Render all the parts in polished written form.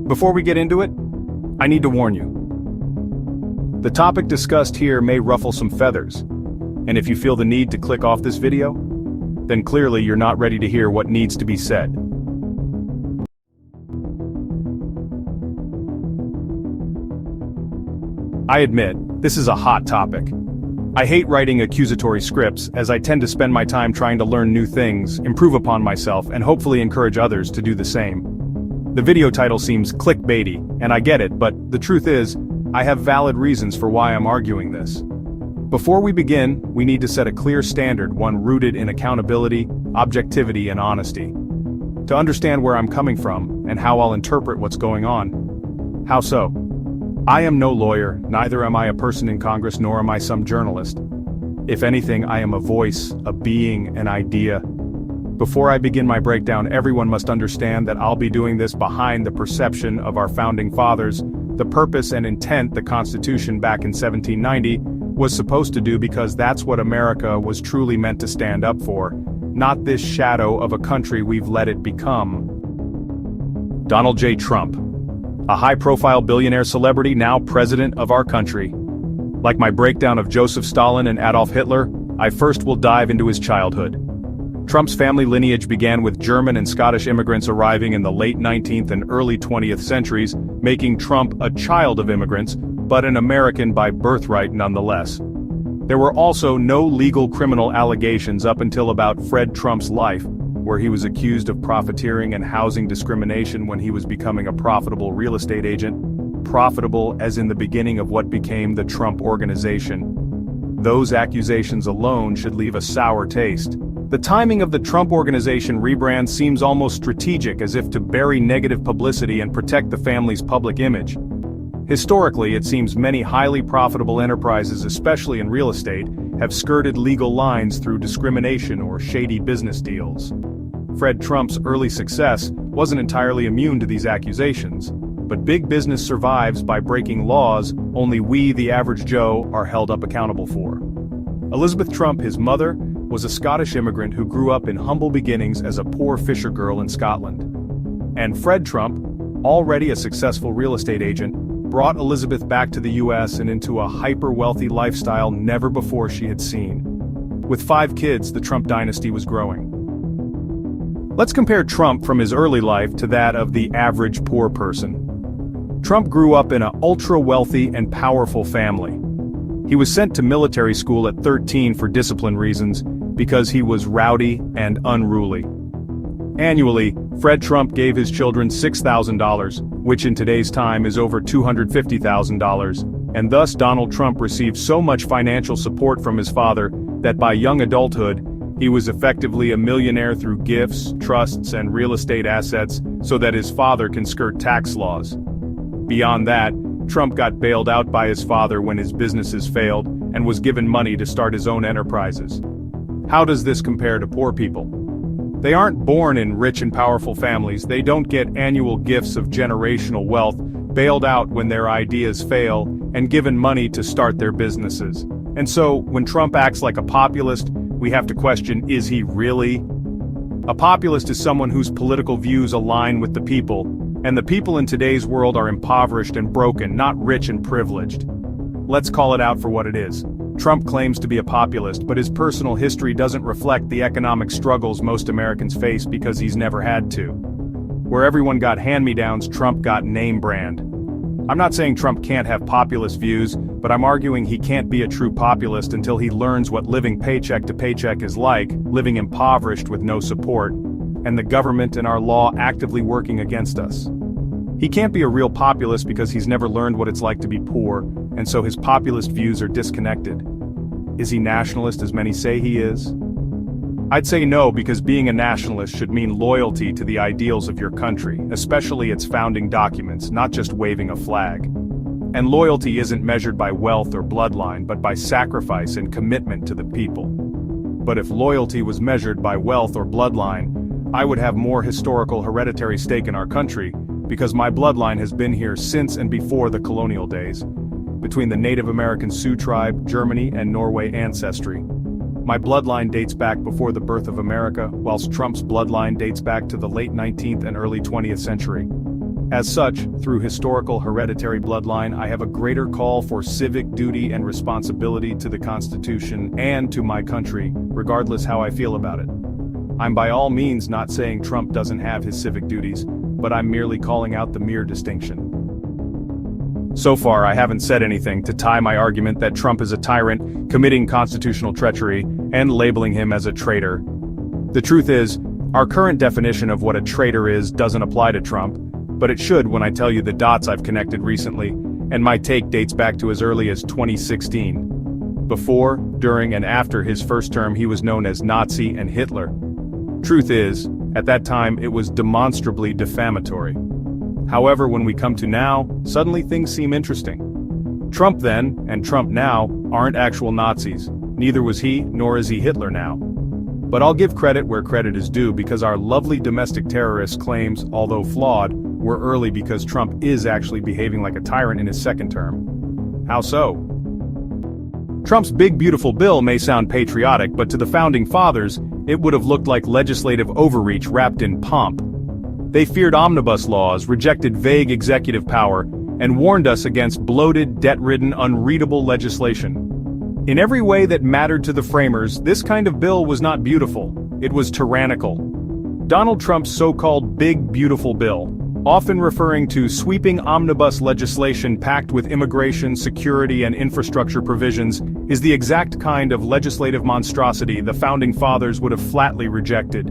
Before we get into it, I need to warn you. The topic discussed here may ruffle some feathers, and if you feel the need to click off this video, then clearly you're not ready to hear what needs to be said. I admit, this is a hot topic. I hate writing accusatory scripts, as I tend to spend my time trying to learn new things, improve upon myself, and hopefully encourage others to do the same. The video title seems clickbaity, and I get it, but the truth is, I have valid reasons for why I'm arguing this. Before we begin, we need to set a clear standard, one rooted in accountability, objectivity, and honesty. To understand where I'm coming from, and how I'll interpret what's going on. How so? I am no lawyer, neither am I a person in Congress, nor am I some journalist. If anything, I am a voice, a being, an idea. Before I begin my breakdown, everyone must understand that I'll be doing this behind the perception of our founding fathers, the purpose and intent the Constitution back in 1790 was supposed to do, because that's what America was truly meant to stand up for, not this shadow of a country we've let it become. Donald J. Trump. A high-profile billionaire celebrity, now president of our country. Like my breakdown of Joseph Stalin and Adolf Hitler, I first will dive into his childhood. Trump's family lineage began with German and Scottish immigrants arriving in the late 19th and early 20th centuries, making Trump a child of immigrants, but an American by birthright nonetheless. There were also no legal criminal allegations up until about Fred Trump's life, where he was accused of profiteering and housing discrimination when he was becoming a profitable real estate agent, profitable as in the beginning of what became the Trump Organization. Those accusations alone should leave a sour taste. The timing of the Trump Organization rebrand seems almost strategic, as if to bury negative publicity and protect the family's public image. Historically, it seems many highly profitable enterprises, especially in real estate, have skirted legal lines through discrimination or shady business deals. Fred Trump's early success wasn't entirely immune to these accusations, but big business survives by breaking laws only we, the average Joe, are held up accountable for. Elizabeth Trump, his mother, was a Scottish immigrant who grew up in humble beginnings as a poor fisher girl in Scotland. And Fred Trump, already a successful real estate agent, brought Elizabeth back to the US and into a hyper-wealthy lifestyle never before she had seen. With 5 kids, the Trump dynasty was growing. Let's compare Trump from his early life to that of the average poor person. Trump grew up in an ultra-wealthy and powerful family. He was sent to military school at 13 for discipline reasons, because he was rowdy and unruly. Annually, Fred Trump gave his children $6,000, which in today's time is over $250,000, and thus Donald Trump received so much financial support from his father that by young adulthood, he was effectively a millionaire through gifts, trusts, and real estate assets so that his father can skirt tax laws. Beyond that, Trump got bailed out by his father when his businesses failed and was given money to start his own enterprises. How does this compare to poor people? They aren't born in rich and powerful families, they don't get annual gifts of generational wealth, bailed out when their ideas fail, and given money to start their businesses. And so, when Trump acts like a populist, we have to question, is he really? A populist is someone whose political views align with the people, and the people in today's world are impoverished and broken, not rich and privileged. Let's call it out for what it is. Trump claims to be a populist, but his personal history doesn't reflect the economic struggles most Americans face because he's never had to. Where everyone got hand-me-downs, Trump got name brand. I'm not saying Trump can't have populist views, but I'm arguing he can't be a true populist until he learns what living paycheck to paycheck is like, living impoverished with no support, and the government and our law actively working against us. He can't be a real populist because he's never learned what it's like to be poor, and so his populist views are disconnected. Is he nationalist as many say he is? I'd say no, because being a nationalist should mean loyalty to the ideals of your country, especially its founding documents, not just waving a flag. And loyalty isn't measured by wealth or bloodline, but by sacrifice and commitment to the people. But if loyalty was measured by wealth or bloodline, I would have more historical hereditary stake in our country, because my bloodline has been here since and before the colonial days, between the Native American Sioux tribe, Germany, and Norway ancestry. My bloodline dates back before the birth of America, whilst Trump's bloodline dates back to the late 19th and early 20th century. As such, through historical hereditary bloodline, I have a greater call for civic duty and responsibility to the Constitution and to my country, regardless how I feel about it. I'm by all means not saying Trump doesn't have his civic duties, but I'm merely calling out the mere distinction. So far, I haven't said anything to tie my argument that Trump is a tyrant, committing constitutional treachery, and labeling him as a traitor. The truth is, our current definition of what a traitor is doesn't apply to Trump, but it should when I tell you the dots I've connected recently, and my take dates back to as early as 2016. Before, during, and after his first term, he was known as Nazi and Hitler. Truth is, at that time it was demonstrably defamatory. However, when we come to now, suddenly things seem interesting. Trump then, and Trump now, aren't actual Nazis. Neither was he, nor is he Hitler now. But I'll give credit where credit is due because our lovely domestic terrorist claims, although flawed, were early because Trump is actually behaving like a tyrant in his second term. How so? Trump's big beautiful bill may sound patriotic, but to the founding fathers, it would have looked like legislative overreach wrapped in pomp. They feared omnibus laws, rejected vague executive power, and warned us against bloated, debt-ridden, unreadable legislation. In every way that mattered to the framers, this kind of bill was not beautiful, it was tyrannical. Donald Trump's so-called big beautiful bill, often referring to sweeping omnibus legislation packed with immigration, security, and infrastructure provisions, is the exact kind of legislative monstrosity the founding fathers would have flatly rejected.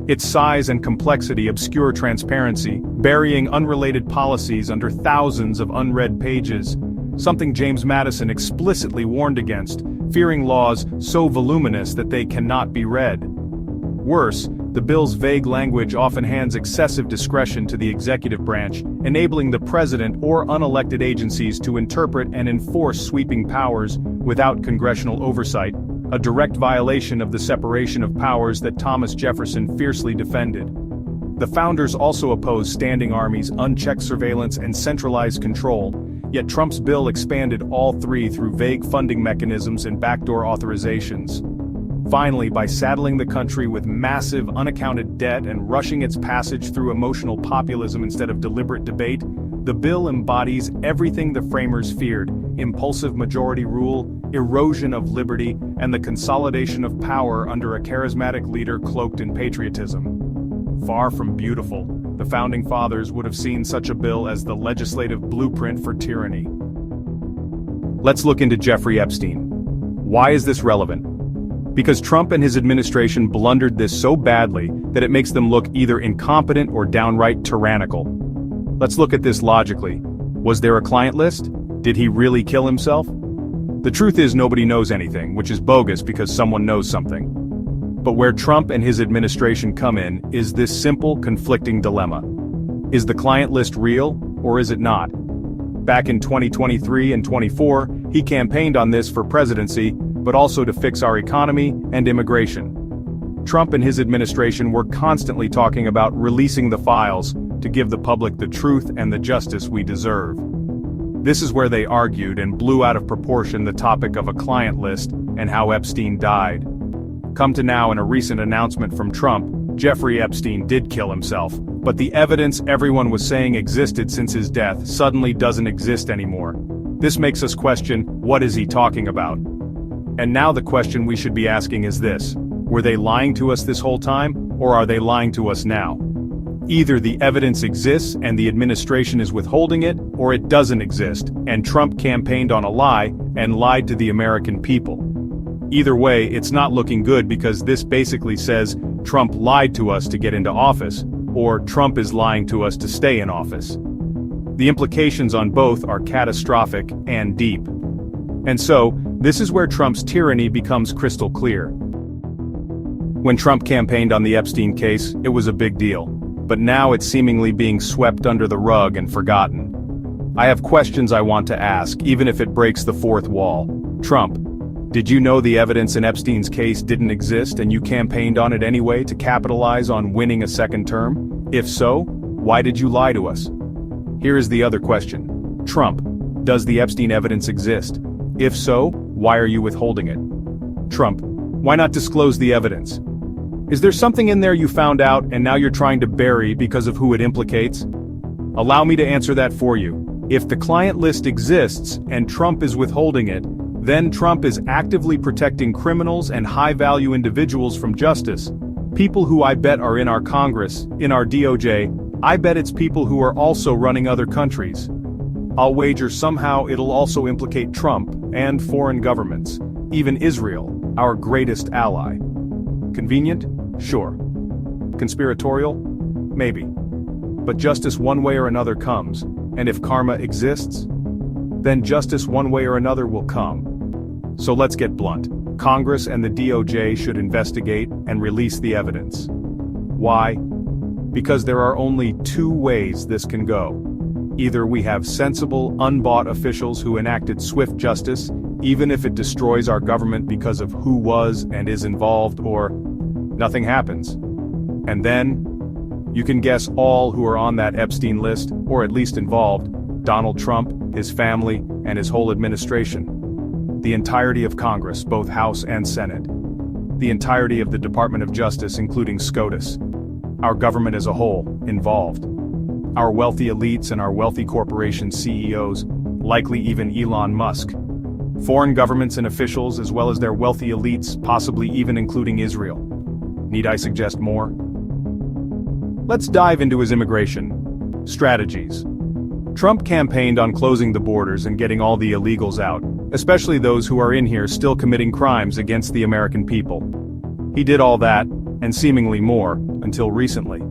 Its size and complexity obscure transparency, burying unrelated policies under thousands of unread pages, something James Madison explicitly warned against, fearing laws so voluminous that they cannot be read. Worse, the bill's vague language often hands excessive discretion to the executive branch, enabling the president or unelected agencies to interpret and enforce sweeping powers without congressional oversight, a direct violation of the separation of powers that Thomas Jefferson fiercely defended. The founders also opposed standing armies, unchecked surveillance, and centralized control, yet Trump's bill expanded all three through vague funding mechanisms and backdoor authorizations. Finally, by saddling the country with massive unaccounted debt and rushing its passage through emotional populism instead of deliberate debate, the bill embodies everything the framers feared: impulsive majority rule, erosion of liberty, and the consolidation of power under a charismatic leader cloaked in patriotism. Far from beautiful, the founding fathers would have seen such a bill as the legislative blueprint for tyranny. Let's look into Jeffrey Epstein. Why is this relevant? Because Trump and his administration blundered this so badly that it makes them look either incompetent or downright tyrannical. Let's look at this logically. Was there a client list? Did he really kill himself? The truth is nobody knows anything, which is bogus because someone knows something. But where Trump and his administration come in is this simple, conflicting dilemma. Is the client list real, or is it not? Back in 2023 and 24, he campaigned on this for presidency, but also to fix our economy and immigration. Trump and his administration were constantly talking about releasing the files to give the public the truth and the justice we deserve. This is where they argued and blew out of proportion the topic of a client list and how Epstein died. Come to now, in a recent announcement from Trump, Jeffrey Epstein did kill himself, but the evidence everyone was saying existed since his death suddenly doesn't exist anymore. This makes us question, what is he talking about? And now the question we should be asking is this: were they lying to us this whole time, or are they lying to us now? Either the evidence exists and the administration is withholding it, or it doesn't exist, and Trump campaigned on a lie and lied to the American people. Either way, it's not looking good because this basically says Trump lied to us to get into office, or Trump is lying to us to stay in office. The implications on both are catastrophic and deep. And so, this is where Trump's tyranny becomes crystal clear. When Trump campaigned on the Epstein case, it was a big deal. But now it's seemingly being swept under the rug and forgotten. I have questions I want to ask, even if it breaks the fourth wall. Trump, did you know the evidence in Epstein's case didn't exist and you campaigned on it anyway to capitalize on winning a second term? If so, why did you lie to us? Here is the other question. Trump, does the Epstein evidence exist? If so, why are you withholding it? Trump, why not disclose the evidence? Is there something in there you found out and now you're trying to bury because of who it implicates? Allow me to answer that for you. If the client list exists and Trump is withholding it, then Trump is actively protecting criminals and high-value individuals from justice. People who I bet are in our Congress, in our DOJ, I bet it's people who are also running other countries. I'll wager somehow it'll also implicate Trump and foreign governments, even Israel, our greatest ally. Convenient? Sure. Conspiratorial? Maybe. But justice one way or another comes, and if karma exists, then justice one way or another will come. So let's get blunt. Congress and the DOJ should investigate and release the evidence. Why? Because there are only two ways this can go. Either we have sensible, unbought officials who enacted swift justice, even if it destroys our government because of who was and is involved, or nothing happens. And then, you can guess all who are on that Epstein list, or at least involved: Donald Trump, his family, and his whole administration. The entirety of Congress, both House and Senate. The entirety of the Department of Justice, including SCOTUS. Our government as a whole, involved. Our wealthy elites and our wealthy corporation CEOs, likely even Elon Musk. Foreign governments and officials, as well as their wealthy elites, possibly even including Israel. Need I suggest more? Let's dive into his immigration strategies. Trump campaigned on closing the borders and getting all the illegals out, especially those who are in here still committing crimes against the American people. He did all that, and seemingly more, until recently.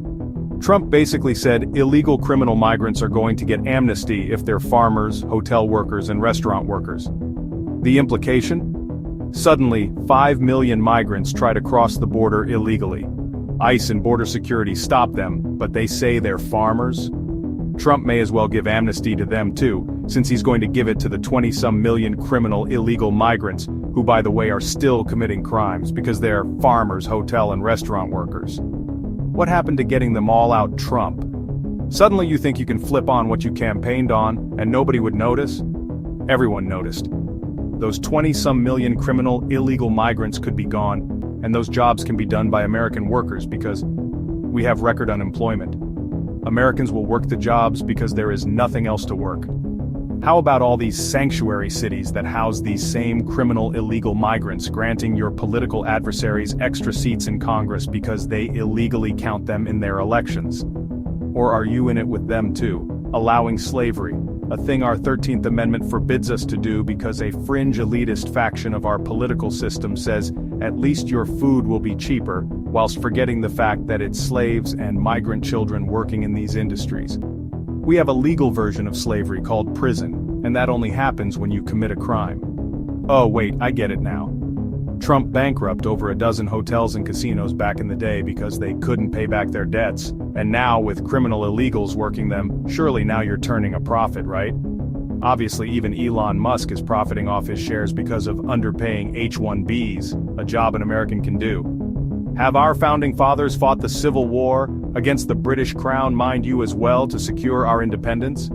Trump basically said illegal criminal migrants are going to get amnesty if they're farmers, hotel workers, and restaurant workers. The implication? Suddenly, 5 million migrants try to cross the border illegally. ICE and border security stop them, but they say they're farmers? Trump may as well give amnesty to them too, since he's going to give it to the 20-some million criminal illegal migrants, who by the way are still committing crimes because they're farmers, hotel and restaurant workers. What happened to getting them all out, Trump? Suddenly you think you can flip on what you campaigned on, and nobody would notice? Everyone noticed. Those 20-some million criminal illegal migrants could be gone, and those jobs can be done by American workers because we have record unemployment. Americans will work the jobs because there is nothing else to work. How about all these sanctuary cities that house these same criminal illegal migrants, granting your political adversaries extra seats in Congress because they illegally count them in their elections? Or are you in it with them too, allowing slavery, a thing our 13th Amendment forbids us to do because a fringe elitist faction of our political system says at least your food will be cheaper, whilst forgetting the fact that it's slaves and migrant children working in these industries. We have a legal version of slavery called prison, and that only happens when you commit a crime. Oh wait, I get it now. Trump bankrupted over a dozen hotels and casinos back in the day because they couldn't pay back their debts, and now with criminal illegals working them, surely now you're turning a profit, right? Obviously even Elon Musk is profiting off his shares because of underpaying H-1Bs, a job an American can do. Have our founding fathers fought the Civil War against the British Crown, mind you, as well, to secure our independence?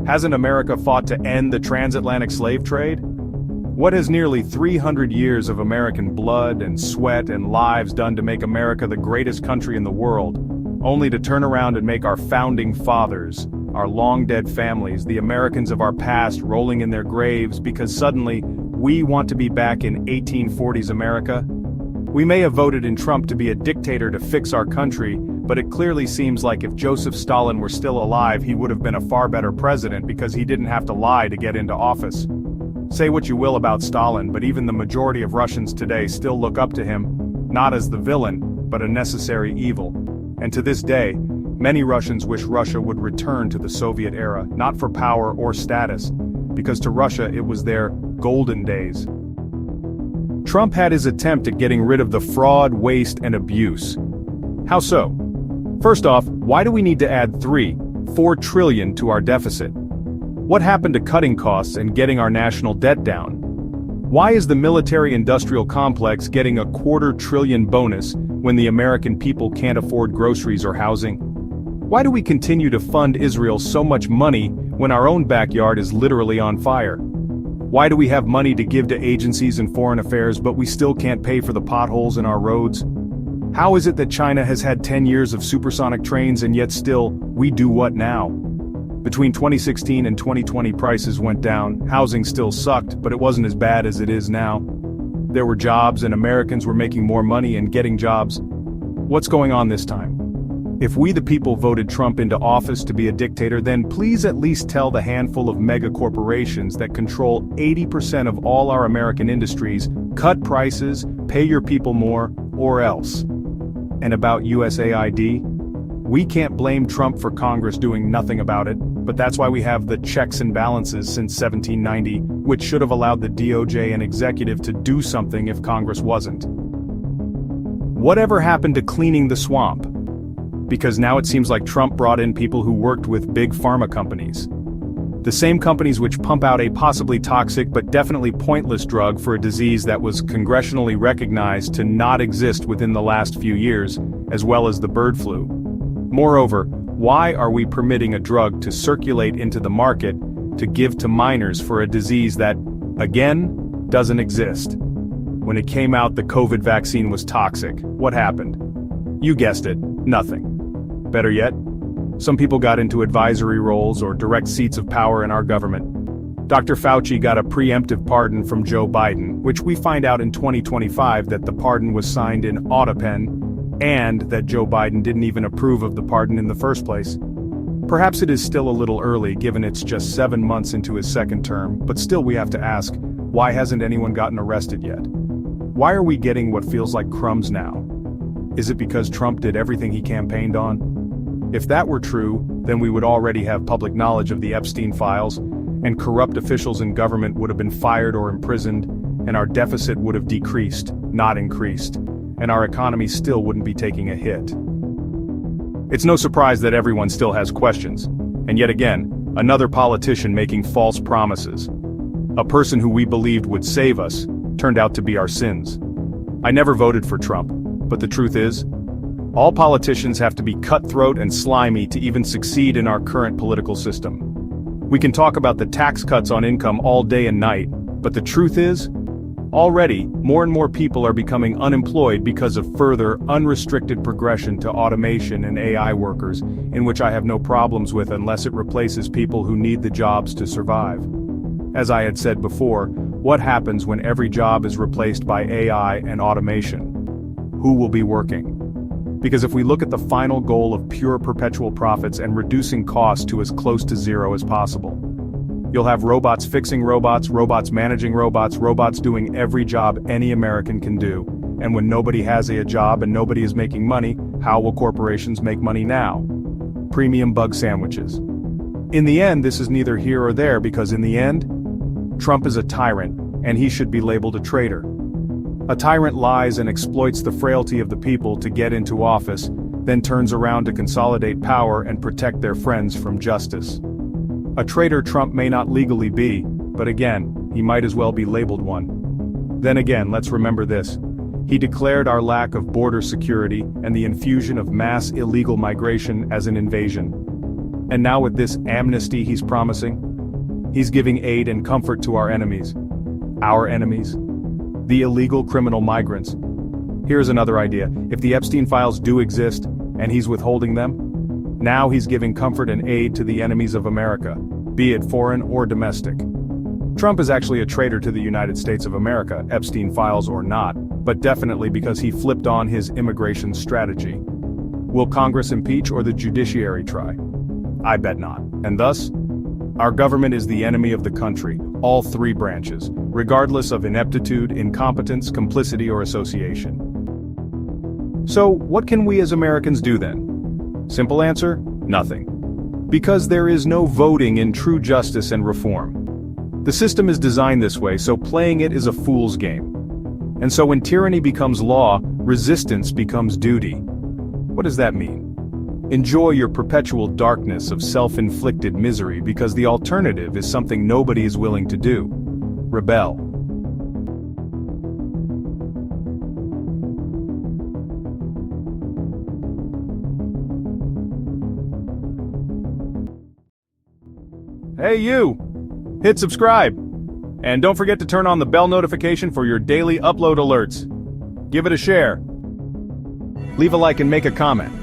Hasn't America fought to end the transatlantic slave trade? What has nearly 300 years of American blood and sweat and lives done to make America the greatest country in the world, only to turn around and make our founding fathers, our long-dead families, the Americans of our past, rolling in their graves because suddenly we want to be back in 1840s America? We may have voted in Trump to be a dictator to fix our country, but it clearly seems like if Joseph Stalin were still alive, he would have been a far better president because he didn't have to lie to get into office. Say what you will about Stalin, but even the majority of Russians today still look up to him, not as the villain, but a necessary evil. And to this day, many Russians wish Russia would return to the Soviet era, not for power or status, because to Russia it was their golden days. Trump had his attempt at getting rid of the fraud, waste, and abuse. How so? First off, why do we need to add $4 trillion to our deficit? What happened to cutting costs and getting our national debt down? Why is the military-industrial complex getting a $250 billion bonus when the American people can't afford groceries or housing? Why do we continue to fund Israel so much money when our own backyard is literally on fire? Why do we have money to give to agencies and foreign affairs but we still can't pay for the potholes in our roads? How is it that China has had 10 years of supersonic trains and yet still, we do what now? Between 2016 and 2020 prices went down, housing still sucked, but it wasn't as bad as it is now. There were jobs and Americans were making more money and getting jobs. What's going on this time? If we the people voted Trump into office to be a dictator, then please at least tell the handful of mega corporations that control 80% of all our American industries, cut prices, pay your people more, or else. And about USAID? We can't blame Trump for Congress doing nothing about it, but that's why we have the checks and balances since 1790, which should have allowed the DOJ and executive to do something if Congress wasn't. Whatever happened to cleaning the swamp? Because now it seems like Trump brought in people who worked with big pharma companies. The same companies which pump out a possibly toxic but definitely pointless drug for a disease that was congressionally recognized to not exist within the last few years, as well as the bird flu. Moreover, why are we permitting a drug to circulate into the market to give to minors for a disease that, again, doesn't exist? When it came out the COVID vaccine was toxic, what happened? You guessed it, nothing. Better yet, some people got into advisory roles or direct seats of power in our government. Dr. Fauci got a preemptive pardon from Joe Biden, which we find out in 2025 that the pardon was signed in AutoPen, and that Joe Biden didn't even approve of the pardon in the first place. Perhaps it is still a little early given it's just 7 months into his second term, but still we have to ask, why hasn't anyone gotten arrested yet? Why are we getting what feels like crumbs now? Is it because Trump did everything he campaigned on? If that were true, then we would already have public knowledge of the Epstein files, and corrupt officials in government would have been fired or imprisoned, and our deficit would have decreased, not increased, and our economy still wouldn't be taking a hit. It's no surprise that everyone still has questions, and yet again, another politician making false promises. A person who we believed would save us, turned out to be our sins. I never voted for Trump, but the truth is, all politicians have to be cutthroat and slimy to even succeed in our current political system. We can talk about the tax cuts on income all day and night, but the truth is, already, more and more people are becoming unemployed because of further, unrestricted progression to automation and AI workers, in which I have no problems with unless it replaces people who need the jobs to survive. As I had said before, what happens when every job is replaced by AI and automation? Who will be working? Because if we look at the final goal of pure perpetual profits and reducing costs to as close to zero as possible, you'll have robots fixing robots, robots managing robots, robots doing every job any American can do. And when nobody has a job and nobody is making money, how will corporations make money now? Premium bug sandwiches. In the end, this is neither here or there because in the end, Trump is a tyrant, and he should be labeled a traitor. A tyrant lies and exploits the frailty of the people to get into office, then turns around to consolidate power and protect their friends from justice. A traitor Trump may not legally be, but again, he might as well be labeled one. Then again, let's remember this. He declared our lack of border security and the infusion of mass illegal migration as an invasion. And now with this amnesty he's promising, he's giving aid and comfort to our enemies. Our enemies? The illegal criminal migrants. Here's another idea. If the Epstein files do exist, and he's withholding them, now he's giving comfort and aid to the enemies of America, be it foreign or domestic. Trump is actually a traitor to the United States of America, Epstein files or not, but definitely because he flipped on his immigration strategy. Will Congress impeach or the judiciary try? I bet not. And thus, our government is the enemy of the country, all three branches, regardless of ineptitude, incompetence, complicity, or association. So, what can we as Americans do then? Simple answer, nothing. Because there is no voting in true justice and reform. The system is designed this way, so playing it is a fool's game. And so when tyranny becomes law, resistance becomes duty. What does that mean? Enjoy your perpetual darkness of self-inflicted misery because the alternative is something nobody is willing to do. Rebel. Hey you! Hit subscribe! And don't forget to turn on the bell notification for your daily upload alerts. Give it a share. Leave a like and make a comment.